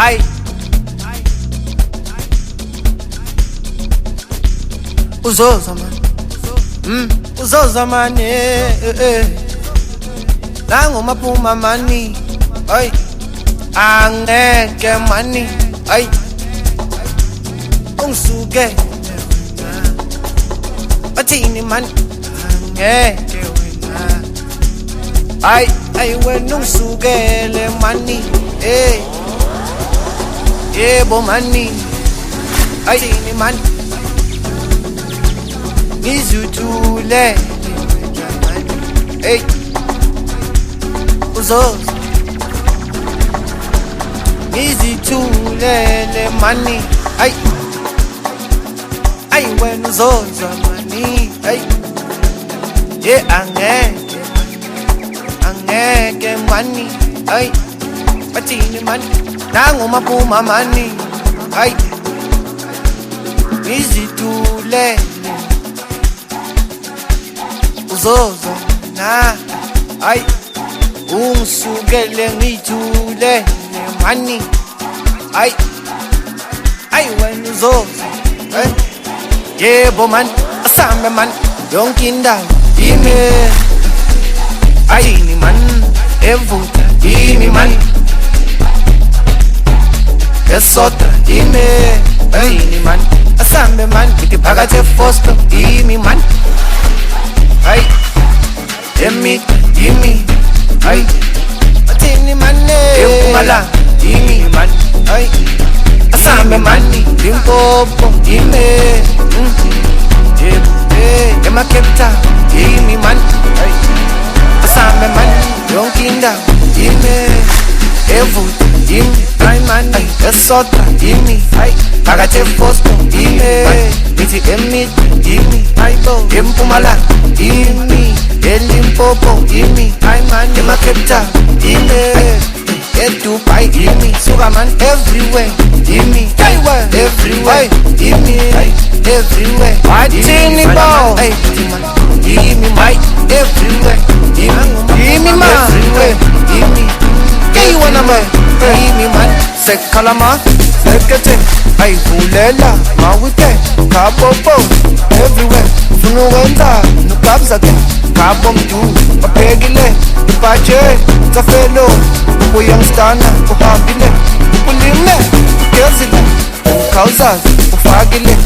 Ay uzoza man, uzoza man, nangu maphuma mani, ay angeke mani, ay ungisuke bathini man, angeke wena, ay wena ungisukele mani, yebo mani, ay thini man ngizithule, hey uzoza ngizithulele mani, ay wena uzoza mani, ay angeke mani, ay bathini mani nangu maphuma mani, ay ngizithulele uzoza na, ay ungisukele ngithule mani, ay wena uzoza, yebo man asambe man yonke indawo yimi, ayini man evuka yimi man eSotra yimi, ayini man asambe man ngithi phakathi eFosto yimi man, ay emi yimi, ay athini mane eMpumalanga yimi man, ay asambe mani Limpopo yimi, yebo eMacape Town yimi man, ay asambe mani yonke indawo yimi, evuka yimi, ay man ay eSotra yimi, ay phakathi eFosto yimi, ngithi emi yimi, ay bo eMpumalanga yimi, eLimpopo yimi, ay man eMacape Town yimi, eDubai yimi, suka man everywhere yimi, everywhere yimi, everywhere wathini bo, ay yimi man everywhere yimi man, everywhere yimi, keyiwona man yimi man, sekhalama sekethe ay vulela mawike kapopo everywhere, ufuna ukwenza nokabza ke kabo mdu baphekile ipache tsafelo uyangstana uhambile ulime ugezile ukhawuzazi ufakile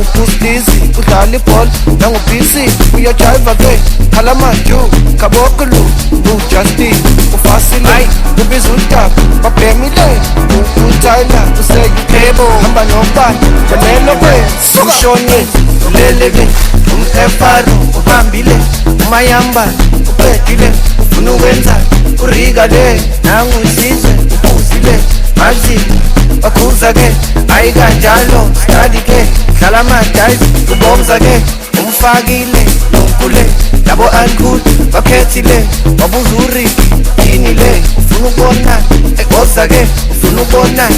ubustizi udlala ibhola nangubisi uyajiva ke khalamaju kabokulu uJustin ufasile ubiza udaba babhemile uTyler useyukhebo hamba nobani bonelo kwe sushoni uleleke umefaro uhambile umayamba uqedile ufuna ukwenza urika le nangu usizwe ubuzile mazile bakhuza ke ayikanjalo study ke dlala amadayizi ubomza ke umfakile nonkule labo uncool bakhethile wabuza uriki yini le ufuna ukubona woza ke ufuna ukubona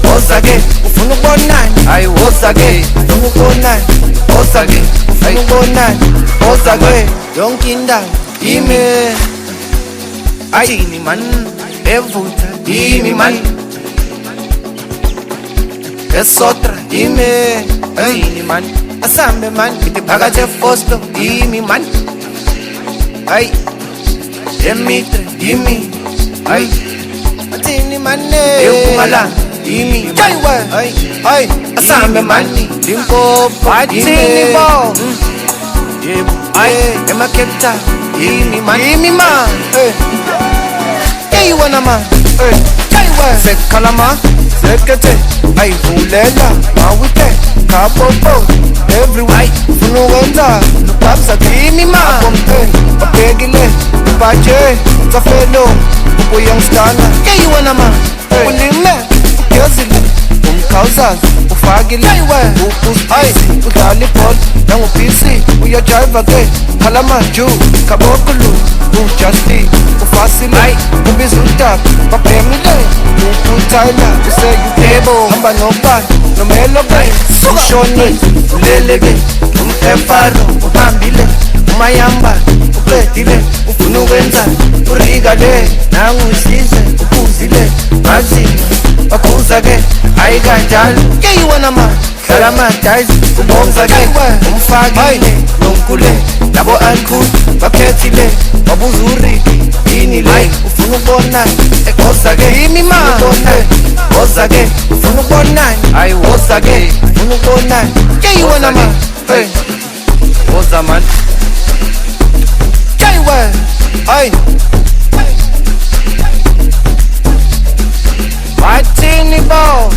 woza ke ufuna ukubona hayi woza ke ufuna ukubona woza ke ufuna ukubona woza ke yonke indawo yimi, ayini man evuka yimi man eSotra yimi, ayini man asambe man ngithi phakathi eFosto yimi man, ay eMitre yimi, ay athini mane eMpumalanga yimi, ay asambe man Limpopo athini bo, yebo ay eMacape Town yimi man, keyiwona man, sekhalama sekethe ay vulela mawike kapopo everywhere, ufuna ukwenza nokabza yimi man, baphekile ipache tsafelo uyangstana keyiwona man, ulime ugezile umkhawuzazi ufakile ubustizi udlala ibhola nangubisi uyajiva ke khalamaju kabokulu uJustin ufasile ubiza udaba babhemile uTyler useyukhebo hamba nobani nomelo kwe sushoni uleleke umefaro uhambile umayamba uqedile ufuna ukwenza urika le nangu usizwe ubuzile mazinga bakhuza-ke ayikanjalo keyiwona manje hlala amadayizi ubonza-ke umfakile nonkule labo uncool baphethile wabuza uriki yini le ufuna ukubonani woza-ke yimi ma woza-ke ufuna ukubonani hayi woza-ke ufuna ukubonani keyiwona manje hey woza manje keyiwe hayi wathini bo